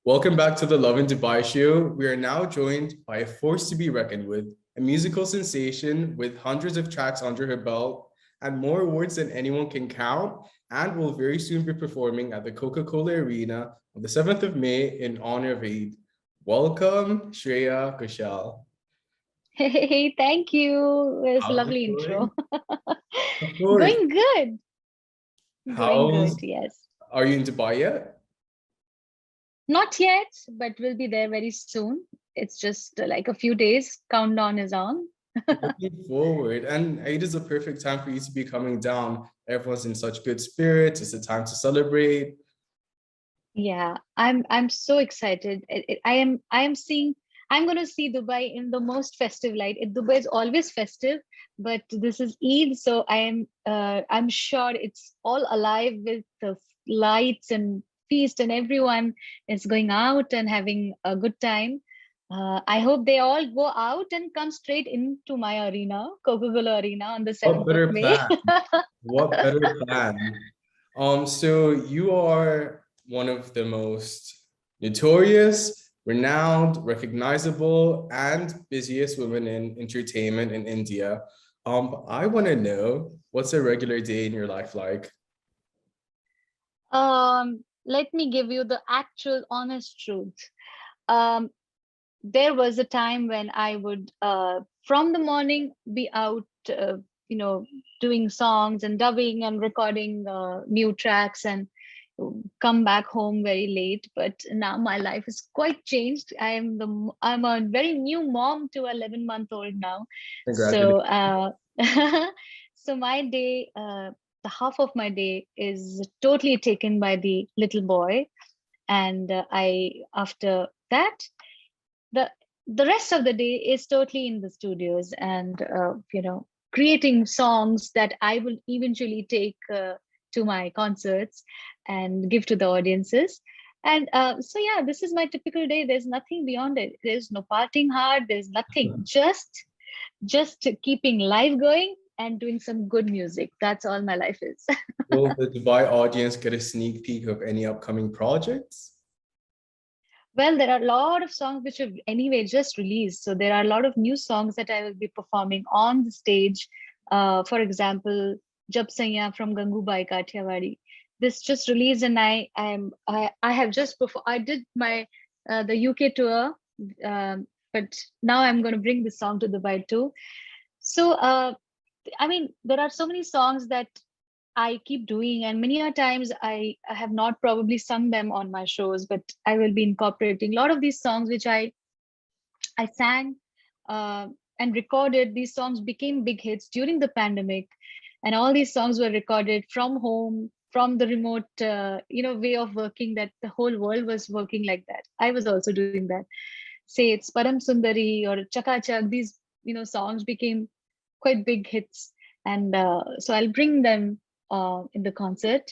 Welcome back to the Lovin Dubai show. We are now joined by a force to be reckoned with, a musical sensation with hundreds of tracks under her belt and more awards than anyone can count, and will very soon be performing at the Coca-Cola Arena on the 7th of May in honor of Eid. Welcome, Shreya, Ghoshal. Hey, thank you. It's a How's it lovely going? intro. Of course. Going good. Going good, How's, yes. are you in Dubai yet? Not yet, but we'll be there very soon. It's just like a few days. Countdown is on. Looking forward. And Eid is a perfect time for you to be coming down. Everyone's in such good spirits. It's a time to celebrate. Yeah, I'm so excited. I'm going to see Dubai in the most festive light. Dubai is always festive, but this is Eid, so I'm sure it's all alive with the lights and feast, and everyone is going out and having a good time. I hope they all go out and come straight into my arena, Coca-Cola Arena, on the What 7th of better May. plan? What better plan? So you are one of the most notorious, renowned, recognizable, and busiest women in entertainment in India. I want to know, what's a regular day in your life like? Let me give you the actual honest truth. Um, there was a time when I would, from the morning, be out, you know, doing songs and dubbing and recording new tracks and come back home very late. But now my life is quite changed. I'm a very new mom to a 11-month-old now. Congratulations. So, so my day, the half of my day is totally taken by the little boy, and I after that the the rest of the day is totally in the studios and creating songs that I will eventually take to my concerts and give to the audiences. And so yeah, this is my typical day. There's nothing beyond it. There's no partying hard, there's nothing, just keeping life going and doing some good music. That's all my life is. Will the Dubai audience get a sneak peek of any upcoming projects? Well, there are a lot of songs which have anyway just released. So there are a lot of new songs that I will be performing on the stage. For example, Jab Saiya from Gangubai Kathiawadi. This just released, and I have just before I did my the UK tour, but now I'm going to bring this song to Dubai too. So I mean, there are so many songs that I keep doing, and many a times I have not probably sung them on my shows, but I will be incorporating a lot of these songs which I sang and recorded. These songs became big hits during the pandemic, and all these songs were recorded from home, from the remote way of working that the whole world was working like that. I was also doing that. Say it's Param Sundari or Chaka Chak. These songs became quite big hits, and so I'll bring them in the concert.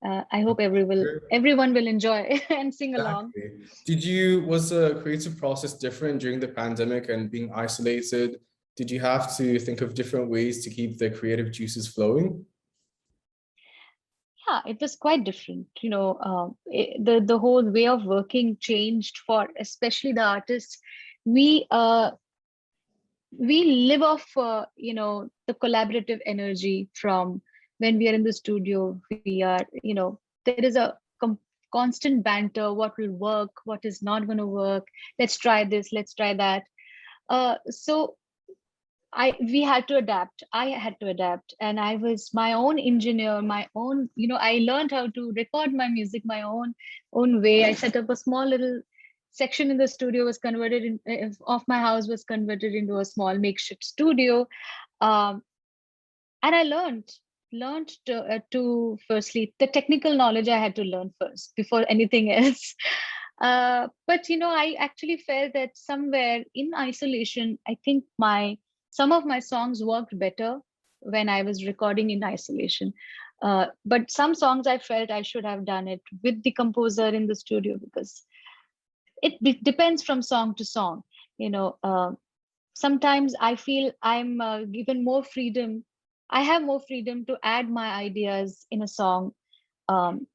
I hope everyone will enjoy and sing along. Exactly. Was the creative process different during the pandemic and being isolated? Did you have to think of different ways to keep the creative juices flowing? Yeah, it was quite different. The whole way of working changed for especially the artists. We uh, we live off the collaborative energy from when we are in the studio. We are there is a constant banter. What will work, what is not going to work, let's try this, let's try that. So we had to adapt. I had to adapt, and I was my own engineer, my own, I learned how to record my music my own way. I set up a small little section in the studio, was converted of my house was converted into a small makeshift studio. um, and I learned to firstly the technical knowledge. I had to learn first before anything else. But I actually felt that somewhere in isolation, I think my some of my songs worked better when I was recording in isolation. But some songs I felt I should have done it with the composer in the studio, because depends from song to song. Sometimes I feel I'm given more freedom. I have more freedom to add my ideas in a song, um,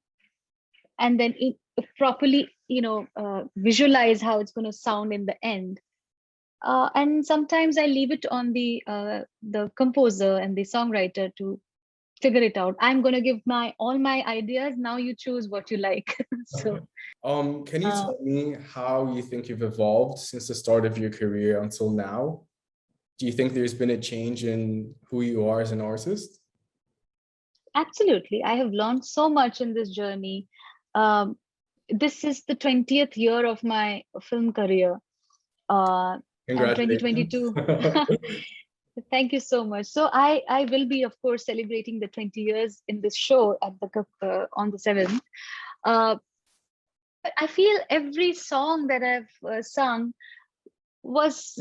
and then properly, visualize how it's going to sound in the end. And sometimes I leave it on the composer and the songwriter to figure it out. I'm going to give my all my ideas. Now you choose what you like. So Can you uh, tell me how you think you've evolved since the start of your career until now? Do you think there's been a change in who you are as an artist? absolutely, I have learned so much in this journey. Um, this is the 20th year of my film career, and Congratulations. 2022. Thank you so much. So I will be, of course, celebrating the 20 years in this show at on the 7th. Uh, but I feel every song that I've sung was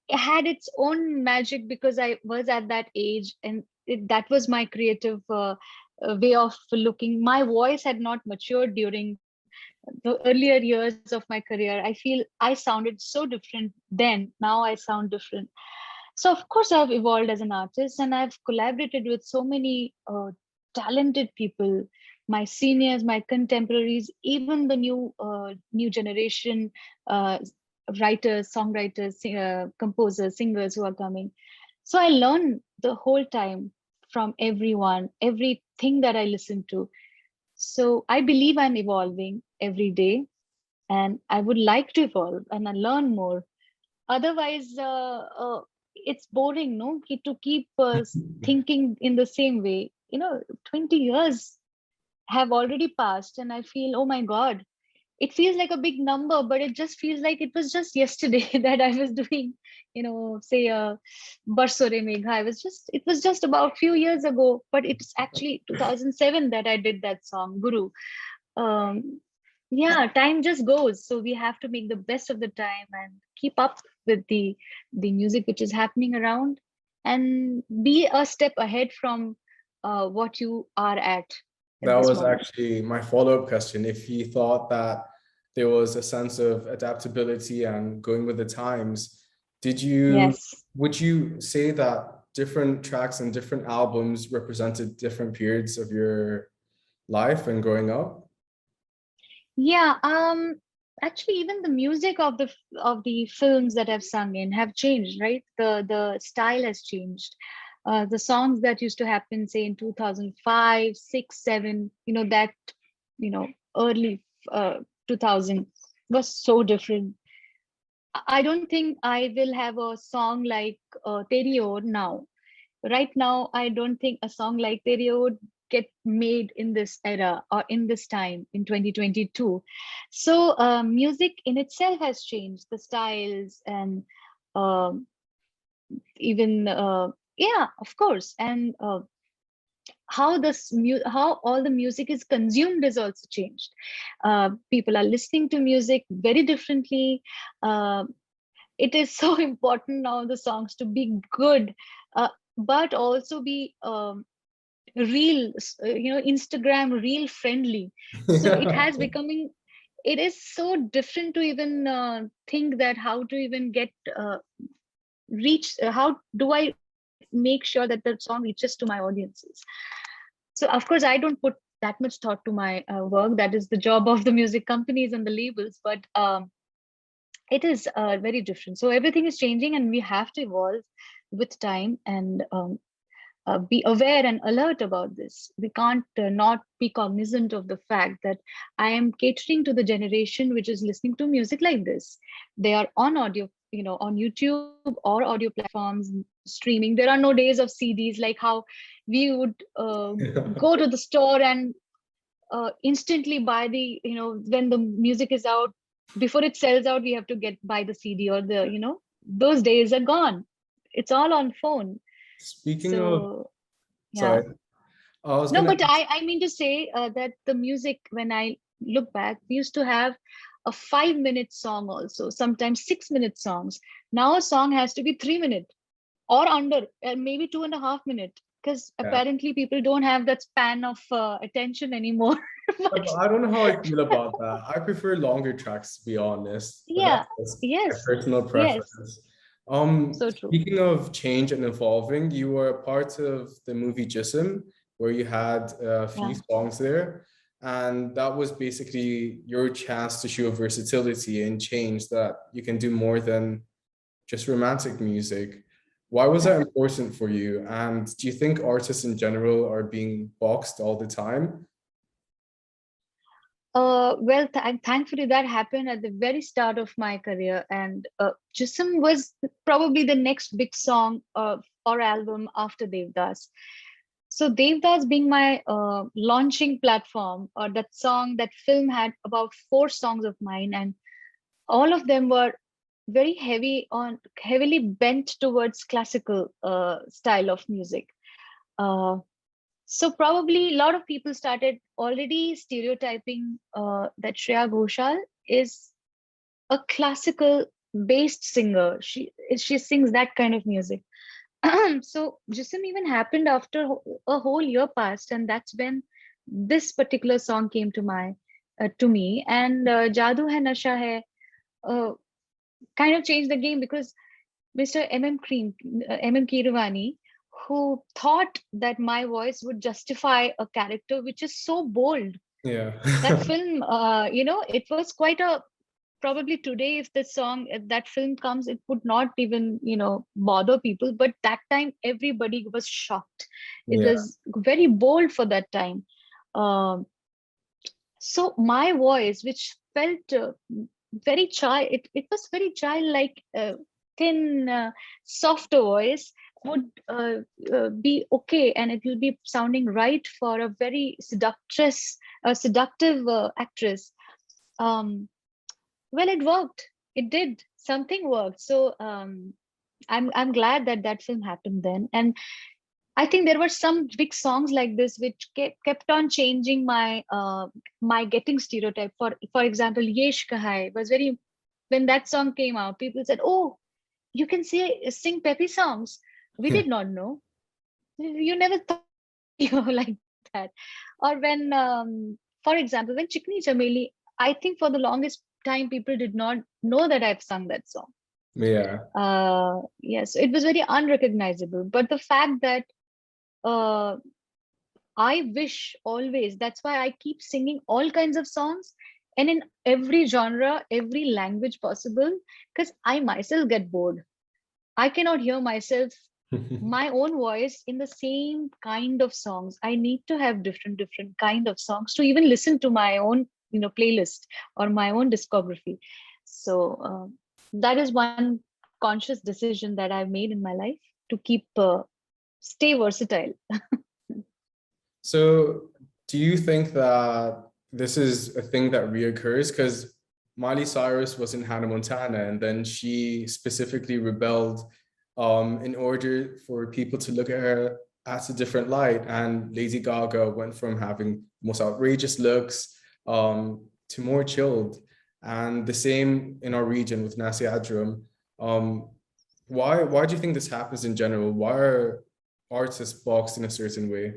had its own magic because I was at that age, and that was my creative way of looking. My voice had not matured during the earlier years of my career. I feel I sounded so different then. Now I sound different. So of course I've evolved as an artist, and I've collaborated with so many talented people, my seniors, my contemporaries, even the new generation uh, writers, songwriters, composers, singers who are coming. So I learn the whole time from everyone, everything that I listen to. So I believe I'm evolving every day, and I would like to evolve and I learn more. Otherwise, it's boring, no, to keep thinking in the same way. 20 years have already passed, and I feel, oh my God, it feels like a big number, but it just feels like it was just yesterday that I was doing, say, Barsore Megha. It was just about few years ago, but it's actually 2007 that I did that song, Guru. um, yeah, time just goes, so we have to make the best of the time and keep up with the music which is happening around, and be a step ahead from what you are at That this was moment. actually my follow-up question. If you thought that there was a sense of adaptability and going with the times, Yes. would you say that different tracks and different albums represented different periods of your life and growing up? Yeah, actually even the music of the films that I've sung in have changed, right? The style has changed. The songs that used to happen, say in 2005, 6, 7, that, you know, early 2000 was so different. I don't think I will have a song like Teri Aur now. Right now, I don't think a song like Teri would get made in this era or in this time in 2022. So music in itself has changed, the styles, and um even yeah, of course, and how all the music is consumed is also changed. People are listening to music very differently. Uh, it is so important now the songs to be good, uh, but also be real, Instagram reel friendly. So it has becoming, it is so different to even think that how to even get reach, how do I make sure that the song reaches to my audiences. So of course I don't put that much thought to my work. That is the job of the music companies and the labels, but it is very different. So everything is changing, and we have to evolve with time, and be aware and alert about this. We can't not be cognizant of the fact that I am catering to the generation which is listening to music like this. They are on audio, on YouTube or audio platforms, streaming. There are no days of CDs like how we would go to the store and instantly buy the, when the music is out, before it sells out, we have to get buy the CD, or those days are gone. It's all on phone. Speaking of, So yeah. sorry, I was No, gonna but I mean to say that the music, when I look back, we used to have a 5-minute song also, sometimes 6-minute songs. Now a song has to be 3 minute or under, maybe 2.5 minute, because yeah. apparently people don't have that span of attention anymore. But But I don't know how I feel about that. I prefer longer tracks, to be honest, but yeah, that's just my yes, personal yes, preference. so true. Speaking of change and evolving, you were a part of the movie Jism, where you had a few Yeah. songs there. And that was basically your chance to show versatility and change, that you can do more than just romantic music. Why was that important for you? And do you think artists in general are being boxed all the time? Well, thankfully that happened at the very start of my career, and Jism was probably the next big song or album after Devdas. So Devdas being my launching platform, or that song, that film had about 4 songs of mine, and all of them were very heavily bent towards classical style of music. Uh, so probably a lot of people started already stereotyping that Shreya Ghoshal is a classical based singer. She sings that kind of music. So Jism even happened after a whole year passed, and that's when this particular song came to me. And Jadoo Hai Nasha Hai uh, kind of changed the game, because Mr. MM Kirwani, who thought that my voice would justify a character which is so bold. Yeah. That film, it was quite a, probably today, if the song, if that film comes, it would not even, bother people. But that time, everybody was shocked. It Yeah. was very bold for that time. Um, so my voice, which felt it was very childlike, thin, softer voice, would be okay, and it will be sounding right for a very seductive actress. um, well, it worked. It did. Something worked. So I'm glad that that film happened then. And I think there were some big songs like this which kept on changing my getting stereotype. For example, Yesh Kahai was very, when that song came out, people said, "Oh, you can sing peppy songs." We did not know. You never thought like that. Or when, for example, when Chikni Chameli, I think for the longest time people did not know that I've sung that song. Yeah. Yes, it was very unrecognizable. But the fact that uh, I wish always, that's why I keep singing all kinds of songs, and in every genre, every language possible, because I myself get bored. I cannot hear myself, my own voice in the same kind of songs. I need to have different kind of songs to even listen to my own, playlist or my own discography. So that is one conscious decision that I've made in my life, to keep stay versatile. So, do you think that this is a thing that reoccurs? Because Miley Cyrus was in Hannah Montana, and then she specifically rebelled in order for people to look at her as a different light. And Lady Gaga went from having most outrageous looks to more chilled. And the same in our region with Nasi Adram. Um, why do you think this happens in general? Why are artists boxed in a certain way?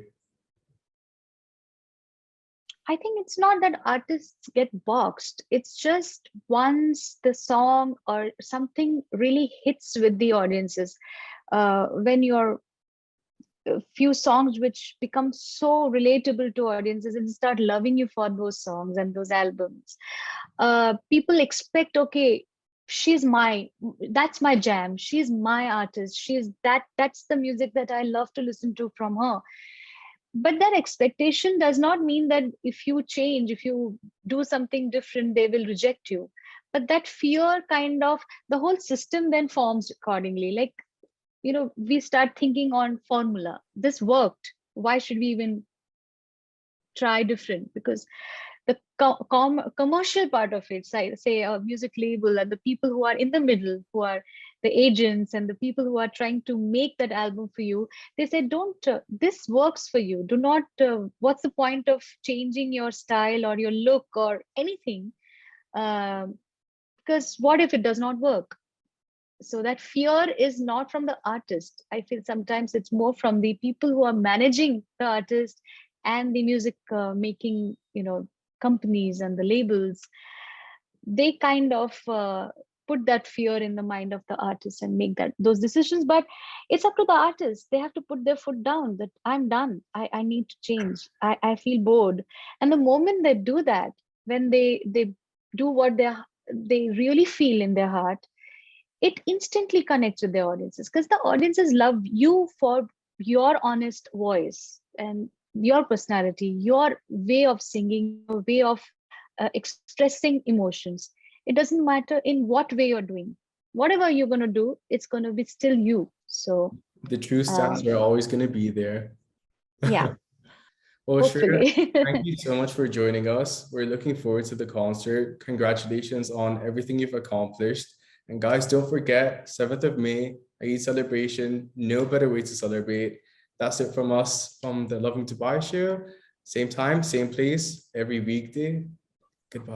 I think it's not that artists get boxed. It's just once the song or something really hits with the audiences, when your few songs which become so relatable to audiences and start loving you for those songs and those albums, people expect, okay, she's my, that's my jam. She's my artist. That's the music that I love to listen to from her. But that expectation does not mean that if you change, if you do something different, they will reject you. But that fear, kind of, the whole system then forms accordingly. Like, we start thinking on formula. This worked. Why should we even try different? Because the commercial part of it, say a music label, and the people who are in the middle, who are the agents and the people who are trying to make that album for you, they say, don't, this works for you, do not, what's the point of changing your style or your look or anything, um, because what if it does not work? So that fear is not from the artist. I feel sometimes it's more from the people who are managing the artist and the music making, companies and the labels. They kind of put that fear in the mind of the artist and make those decisions. But it's up to the artist. They have to put their foot down that I'm done. I need to change. I feel bored. And the moment they do that, when they do what they really feel in their heart, it instantly connects with the audiences, because the audiences love you for your honest voice and your personality, your way of singing, your way of expressing emotions. It doesn't matter in what way you're doing. Whatever you're going to do, it's going to be still you. So, The true uh, stats are always going to be there. yeah, Well, Shreya, hopefully. thank you so much for joining us. We're looking forward to the concert. Congratulations on everything you've accomplished. And guys, don't forget, 7th of May, Eid celebration. No better way to celebrate. That's it from us from the Lovin Dubai show. Same time, same place, every weekday. Goodbye.